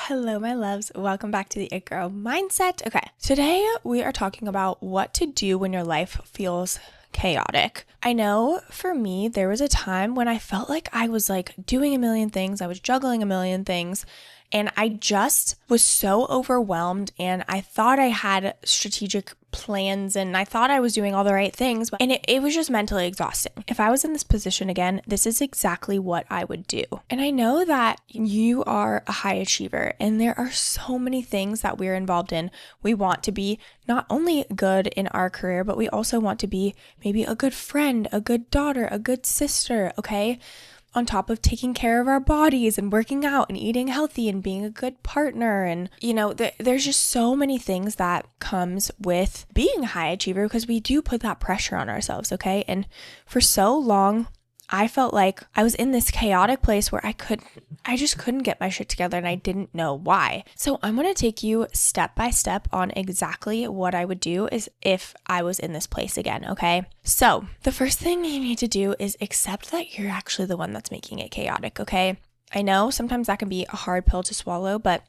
Hello, my loves. Welcome back to the It Girl Mindset. Okay, today we are talking about what to do when your life feels chaotic. I know for me, there was a time when I felt like I was doing a million things. I was juggling a million things. And I just was so overwhelmed, and I thought I had strategic plans and I thought I was doing all the right things, and it was just mentally exhausting. If I was in this position again, this is exactly what I would do. And I know that you are a high achiever, and there are so many things that we're involved in. We want to be not only good in our career, but we also want to be maybe a good friend, a good daughter, a good sister, okay? On top of taking care of our bodies and working out and eating healthy and being a good partner. And, there's just so many things that comes with being a high achiever because we do put that pressure on ourselves, okay? And for so long, I felt like I was in this chaotic place where I just couldn't get my shit together, and I didn't know why. So I'm going to take you step by step on exactly what I would do is if I was in this place again, okay? So the first thing you need to do is accept that you're actually the one that's making it chaotic, okay? I know sometimes that can be a hard pill to swallow, but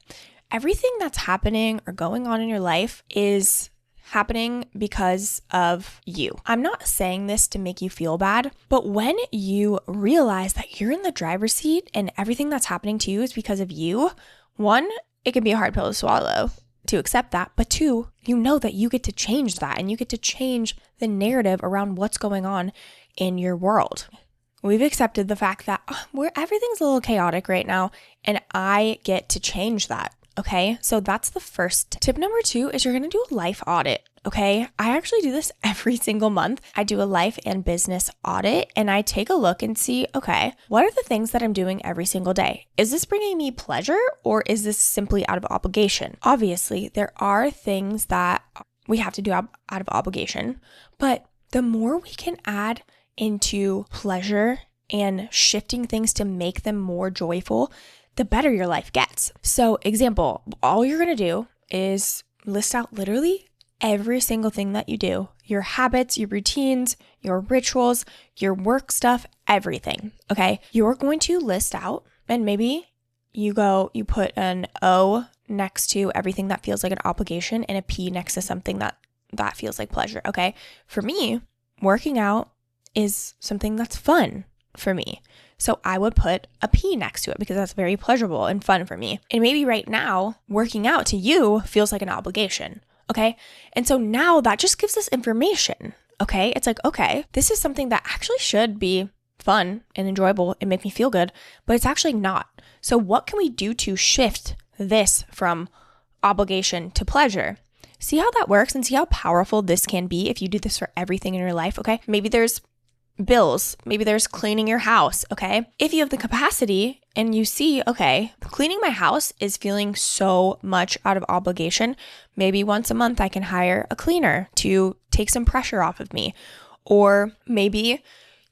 everything that's happening or going on in your life is happening because of you. I'm not saying this to make you feel bad, but when you realize that you're in the driver's seat and everything that's happening to you is because of you, one, it can be a hard pill to swallow to accept that, but two, you know that you get to change that and you get to change the narrative around what's going on in your world. We've accepted the fact that everything's a little chaotic right now, and I get to change that. Okay, so that's the first tip. Tip number 2 is you're going to do a life audit. Okay, I actually do this every single month. I do a life and business audit, and I take a look and see, okay, what are the things that I'm doing every single day? Is this bringing me pleasure, or is this simply out of obligation? Obviously, there are things that we have to do out of obligation, but the more we can add into pleasure and shifting things to make them more joyful, the better your life gets. So example, all you're going to do is list out literally every single thing that you do, your habits, your routines, your rituals, your work stuff, everything. Okay. You're going to list out, and maybe you put an O next to everything that feels like an obligation and a P next to something that feels like pleasure. Okay. For me, working out is something that's fun for me. So I would put a P next to it because that's very pleasurable and fun for me. And maybe right now, working out to you feels like an obligation, okay? And so now that just gives us information, okay? It's like, okay, this is something that actually should be fun and enjoyable and make me feel good, but it's actually not. So what can we do to shift this from obligation to pleasure? See how that works and see how powerful this can be if you do this for everything in your life, okay? Maybe there's bills, maybe there's cleaning your house, okay? If you have the capacity and you see, okay, cleaning my house is feeling so much out of obligation, maybe once a month I can hire a cleaner to take some pressure off of me. Or maybe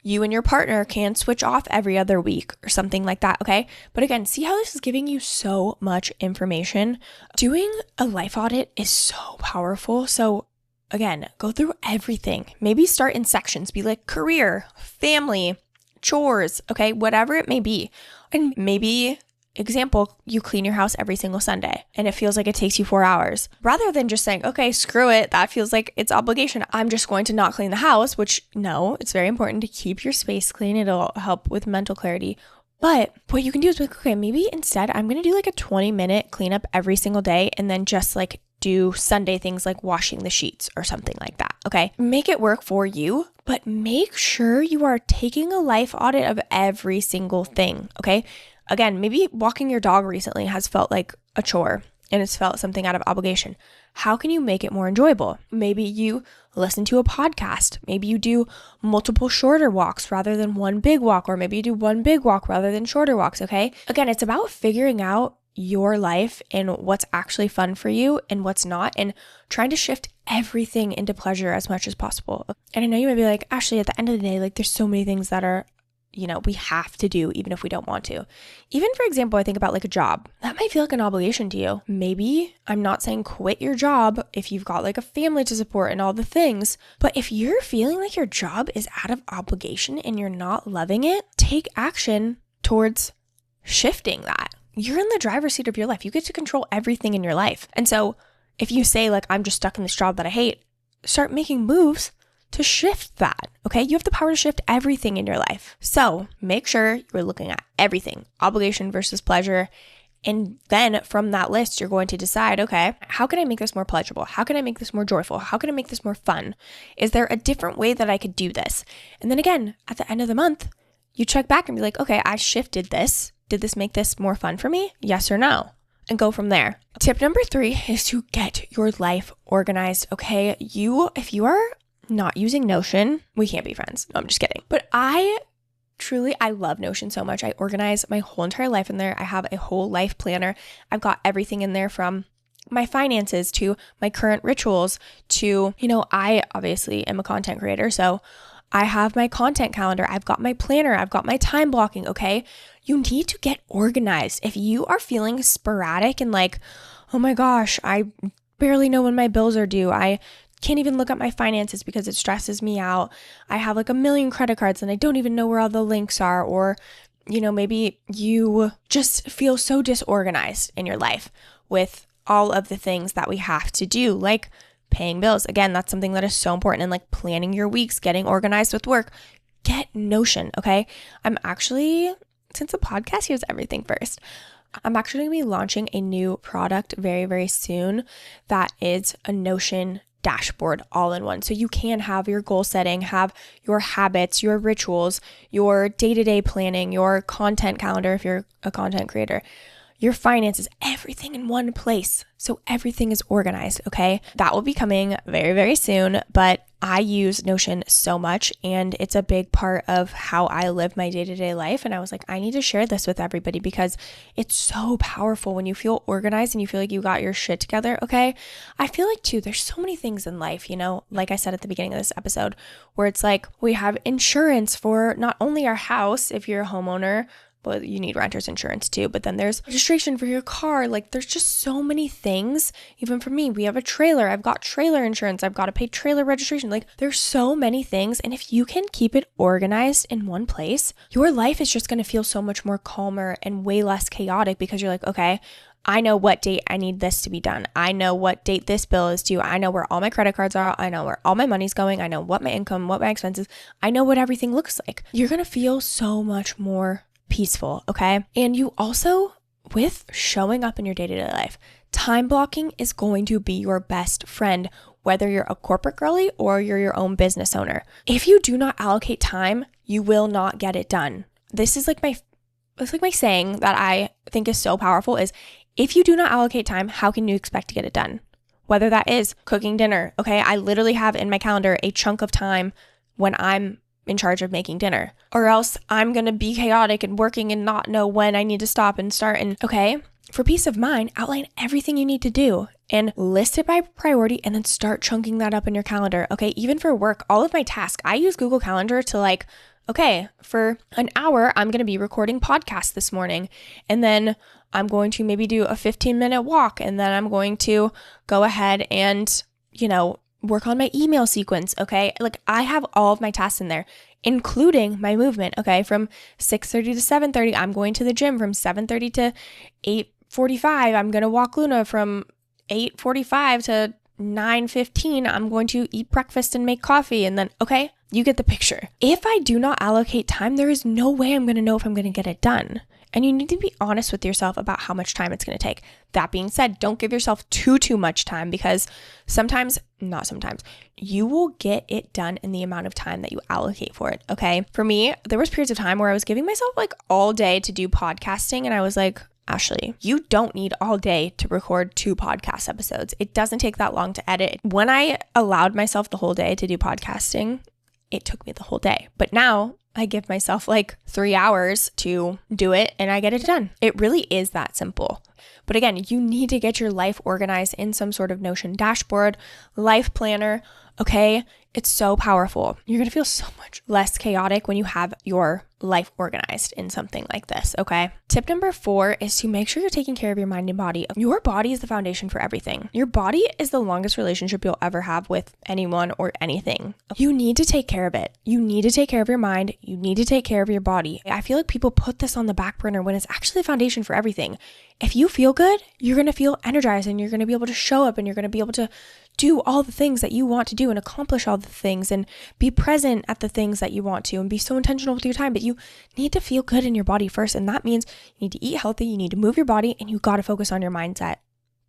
you and your partner can switch off every other week or something like that, okay? But again, see how this is giving you so much information? Doing a life audit is so powerful. So again, go through everything. Maybe start in sections. Be like career, family, chores, okay? Whatever it may be. And maybe, example, you clean your house every single Sunday and it feels like it takes you 4 hours. Rather than just saying, okay, screw it. That feels like it's obligation. I'm just going to not clean the house, which no, it's very important to keep your space clean. It'll help with mental clarity. But what you can do is be like, okay, maybe instead I'm going to do like a 20-minute cleanup every single day and then just do Sunday things like washing the sheets or something like that, okay? Make it work for you, but make sure you are taking a life audit of every single thing, okay? Again, maybe walking your dog recently has felt like a chore and it's felt something out of obligation. How can you make it more enjoyable? Maybe you listen to a podcast. Maybe you do multiple shorter walks rather than one big walk, or maybe you do one big walk rather than shorter walks, okay? Again, it's about figuring out your life and what's actually fun for you and what's not, and trying to shift everything into pleasure as much as possible. And I know you might be like, Ashley, at the end of the day, there's so many things that are, we have to do even if we don't want to. Even for example, I think about a job. That might feel like an obligation to you. Maybe, I'm not saying quit your job if you've got a family to support and all the things, but if you're feeling like your job is out of obligation and you're not loving it, take action towards shifting that. you're in the driver's seat of your life. You get to control everything in your life. And so if you say like, I'm just stuck in this job that I hate, start making moves to shift that, okay? You have the power to shift everything in your life. So make sure you're looking at everything, obligation versus pleasure. And then from that list, you're going to decide, okay, how can I make this more pleasurable? How can I make this more joyful? How can I make this more fun? Is there a different way that I could do this? And then again, at the end of the month, you check back and be like, okay, I shifted this. Did this make this more fun for me? Yes or no? And go from there. Tip number 3 is to get your life organized, okay? If you are not using Notion, we can't be friends. No, I'm just kidding. But I love Notion so much. I organize my whole entire life in there. I have a whole life planner. I've got everything in there from my finances to my current rituals to, I obviously am a content creator. So I have my content calendar. I've got my planner. I've got my time blocking. Okay. You need to get organized. If you are feeling sporadic and like, oh my gosh, I barely know when my bills are due. I can't even look at my finances because it stresses me out. I have like a million credit cards and I don't even know where all the links are. Or, maybe you just feel so disorganized in your life with all of the things that we have to do, like paying bills. Again, that's something that is so important. And like planning your weeks, getting organized with work. Get Notion, okay? Since the podcast, here's everything first. I'm actually going to be launching a new product very, very soon that is a Notion dashboard all in one. So you can have your goal setting, have your habits, your rituals, your day-to-day planning, your content calendar if you're a content creator, your finances, everything in one place. So everything is organized, okay? That will be coming very, very soon, but I use Notion so much and it's a big part of how I live my day-to-day life. And I was like, I need to share this with everybody because it's so powerful when you feel organized and you feel like you got your shit together, okay? I feel like too, there's so many things in life, like I said at the beginning of this episode, where it's like we have insurance for not only our house, if you're a homeowner, but you need renter's insurance too. But then there's registration for your car. Like there's just so many things. Even for me, we have a trailer. I've got trailer insurance. I've got to pay trailer registration. Like there's so many things. And if you can keep it organized in one place, your life is just going to feel so much more calmer and way less chaotic because you're like, okay, I know what date I need this to be done. I know what date this bill is due. I know where all my credit cards are. I know where all my money's going. I know what my income, what my expenses. I know what everything looks like. You're going to feel so much more peaceful, okay? And you also, with showing up in your day-to-day life, time blocking is going to be your best friend, whether you're a corporate girly or you're your own business owner. If you do not allocate time, you will not get it done. This is like my saying that I think is so powerful is, if you do not allocate time, how can you expect to get it done? Whether that is cooking dinner, okay? I literally have in my calendar a chunk of time when I'm in charge of making dinner, or else I'm going to be chaotic and working and not know when I need to stop and start. And okay, for peace of mind, outline everything you need to do and list it by priority and then start chunking that up in your calendar. Okay, even for work, all of my tasks, I use Google Calendar to like, okay, for an hour, I'm going to be recording podcasts this morning. And then I'm going to maybe do a 15-minute walk. And then I'm going to go ahead and, work on my email sequence, okay? Like I have all of my tasks in there, including my movement, okay? From 6:30 to 7:30, I'm going to the gym. From 7:30 to 8:45, I'm going to walk Luna. From 8:45 to 9:15, I'm going to eat breakfast and make coffee. And then, okay, you get the picture. If I do not allocate time, there is no way I'm going to know if I'm going to get it done. And you need to be honest with yourself about how much time it's going to take. That being said, don't give yourself too much time because not sometimes, you will get it done in the amount of time that you allocate for it, okay? For me, there was periods of time where I was giving myself like all day to do podcasting and I was like, Ashley, you don't need all day to record 2 podcast episodes. It doesn't take that long to edit. When I allowed myself the whole day to do podcasting, it took me the whole day. But now I give myself like 3 hours to do it and I get it done. It really is that simple. But again, you need to get your life organized in some sort of Notion dashboard, life planner, okay? It's so powerful. You're going to feel so much less chaotic when you have your life organized in something like this, okay? Tip number 4 is to make sure you're taking care of your mind and body. Your body is the foundation for everything. Your body is the longest relationship you'll ever have with anyone or anything. You need to take care of it. You need to take care of your mind. You need to take care of your body. I feel like people put this on the back burner when it's actually the foundation for everything. If you feel good, you're going to feel energized and you're going to be able to show up and you're going to be able to do all the things that you want to do and accomplish all the things and be present at the things that you want to and be so intentional with your time. But you need to feel good in your body first. And that means you need to eat healthy, you need to move your body, and you got to focus on your mindset.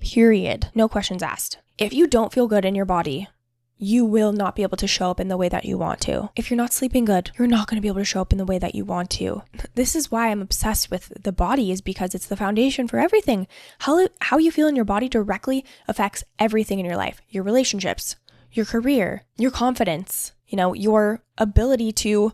Period. No questions asked. If you don't feel good in your body, you will not be able to show up in the way that you want to. If you're not sleeping good, you're not going to be able to show up in the way that you want to. This is why I'm obsessed with the body, is because it's the foundation for everything. How you feel in your body directly affects everything in your life. Your relationships, your career, your confidence, your ability to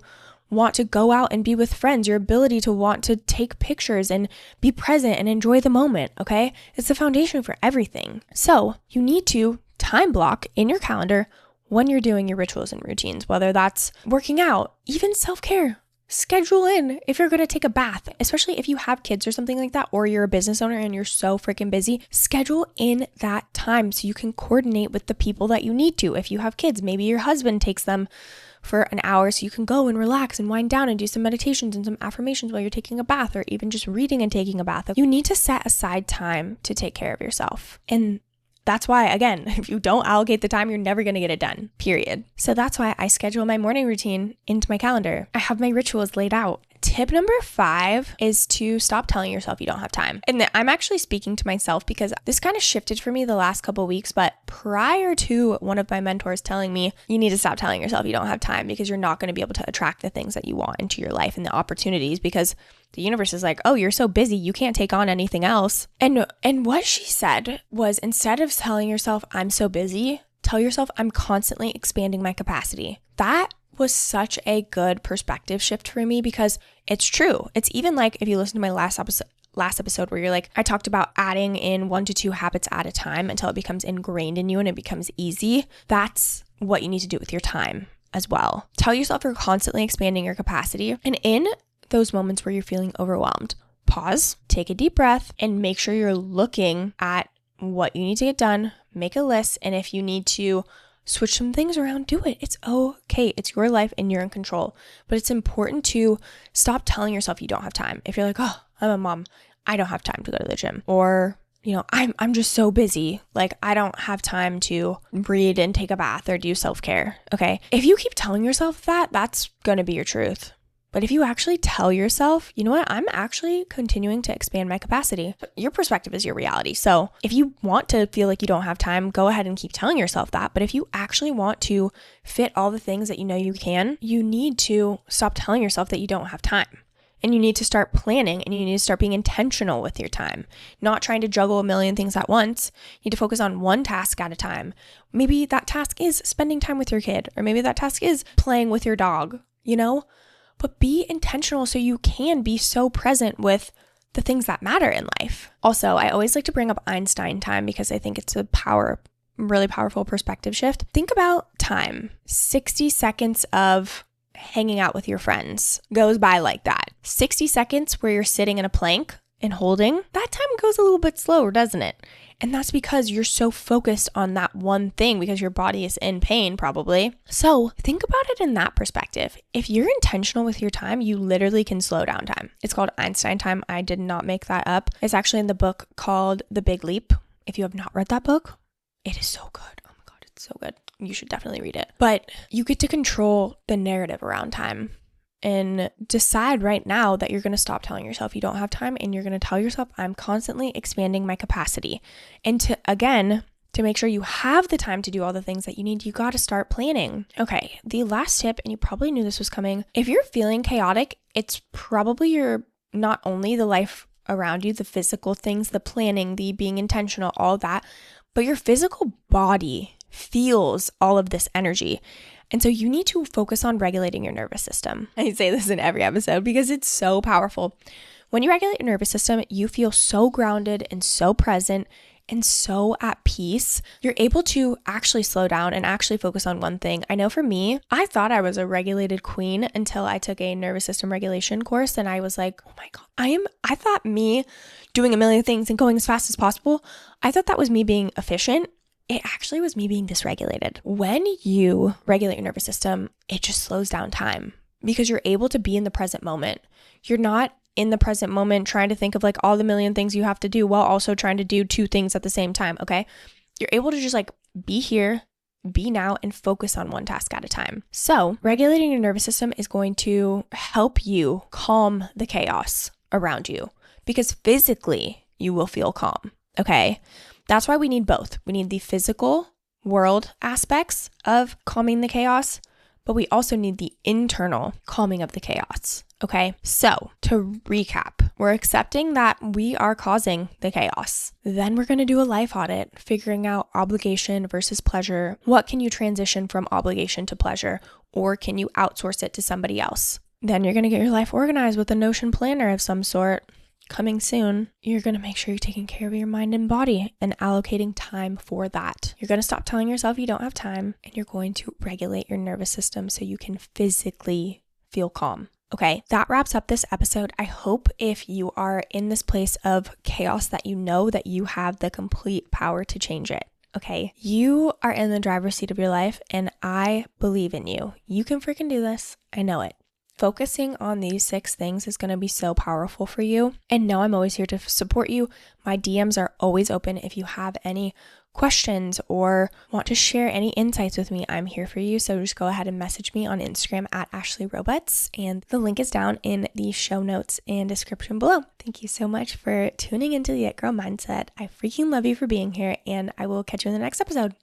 want to go out and be with friends, your ability to want to take pictures and be present and enjoy the moment, okay? It's the foundation for everything. So you need to time block in your calendar when you're doing your rituals and routines, whether that's working out, even self-care. Schedule in if you're going to take a bath, especially if you have kids or something like that, or you're a business owner and you're so freaking busy. Schedule in that time so you can coordinate with the people that you need to. If you have kids, maybe your husband takes them for an hour so you can go and relax and wind down and do some meditations and some affirmations while you're taking a bath, or even just reading and taking a bath. You need to set aside time to take care of yourself. And that's why, again, if you don't allocate the time, you're never going to get it done, period. So that's why I schedule my morning routine into my calendar. I have my rituals laid out. Tip number 5 is to stop telling yourself you don't have time. And I'm actually speaking to myself because this kind of shifted for me the last couple of weeks. But prior to one of my mentors telling me, you need to stop telling yourself you don't have time because you're not going to be able to attract the things that you want into your life and the opportunities, because the universe is like, oh, you're so busy, you can't take on anything else. And what she said was, instead of telling yourself, I'm so busy, tell yourself, I'm constantly expanding my capacity. That was such a good perspective shift for me, because it's true. It's even like if you listen to my last episode where you're like, I talked about adding in 1 to 2 habits at a time until it becomes ingrained in you and it becomes easy. That's what you need to do with your time as well. Tell yourself you're constantly expanding your capacity. And in those moments where you're feeling overwhelmed, pause, take a deep breath, and make sure you're looking at what you need to get done. Make a list. And if you need to switch some things around, do it. It's okay. It's your life and you're in control. But it's important to stop telling yourself you don't have time. If you're like, oh, I'm a mom, I don't have time to go to the gym. Or, I'm just so busy. Like, I don't have time to read and take a bath or do self-care. Okay. If you keep telling yourself that, that's going to be your truth. But if you actually tell yourself, you know what, I'm actually continuing to expand my capacity, your perspective is your reality. So if you want to feel like you don't have time, go ahead and keep telling yourself that. But if you actually want to fit all the things that you know you can, you need to stop telling yourself that you don't have time. And you need to start planning, and you need to start being intentional with your time, not trying to juggle a million things at once. You need to focus on one task at a time. Maybe that task is spending time with your kid, or maybe that task is playing with your dog, But be intentional so you can be so present with the things that matter in life. Also, I always like to bring up Einstein time because I think it's a really powerful perspective shift. Think about time. 60 seconds of hanging out with your friends goes by like that. 60 seconds where you're sitting in a plank and holding, that time goes a little bit slower, doesn't it? And that's because you're so focused on that one thing because your body is in pain probably. So think about it in that perspective. If you're intentional with your time, you literally can slow down time. It's called Einstein time. I did not make that up. It's actually in the book called The Big Leap. If you have not read that book, it is so good. Oh my God, it's so good. You should definitely read it. But you get to control the narrative around time. And decide right now that you're going to stop telling yourself you don't have time, and you're going to tell yourself, I'm constantly expanding my capacity. And to make sure you have the time to do all the things that you need, you got to start planning. Okay, the last tip, and you probably knew this was coming. If you're feeling chaotic, it's probably not only the life around you, the physical things, the planning, the being intentional, all that, but your physical body feels all of this energy. And so you need to focus on regulating your nervous system. I say this in every episode because it's so powerful. When you regulate your nervous system, you feel so grounded and so present and so at peace. You're able to actually slow down and actually focus on one thing. I know for me, I thought I was a regulated queen until I took a nervous system regulation course, and I was like, oh my God, I thought me doing a million things and going as fast as possible, I thought that was me being efficient. It actually was me being dysregulated. When you regulate your nervous system, it just slows down time because you're able to be in the present moment. You're not in the present moment trying to think of like all the million things you have to do while also trying to do two things at the same time, okay? You're able to just like be here, be now, and focus on one task at a time. So regulating your nervous system is going to help you calm the chaos around you because physically you will feel calm, okay? That's why we need both. We need the physical world aspects of calming the chaos, but we also need the internal calming of the chaos. Okay, so to recap, we're accepting that we are causing the chaos. Then we're going to do a life audit, figuring out obligation versus pleasure. What can you transition from obligation to pleasure, or can you outsource it to somebody else? Then you're going to get your life organized with a Notion planner of some sort. Coming soon, you're going to make sure you're taking care of your mind and body and allocating time for that. You're going to stop telling yourself you don't have time, and you're going to regulate your nervous system so you can physically feel calm. Okay, that wraps up this episode. I hope if you are in this place of chaos that you know that you have the complete power to change it. Okay, you are in the driver's seat of your life, and I believe in you. You can freaking do this. I know it. Focusing on these 6 things is going to be so powerful for you. And no, I'm always here to support you. My DMs are always open. If you have any questions or want to share any insights with me, I'm here for you. So just go ahead and message me on Instagram at AshleyRobots. And the link is down in the show notes and description below. Thank you so much for tuning into the It Girl Mindset. I freaking love you for being here, and I will catch you in the next episode.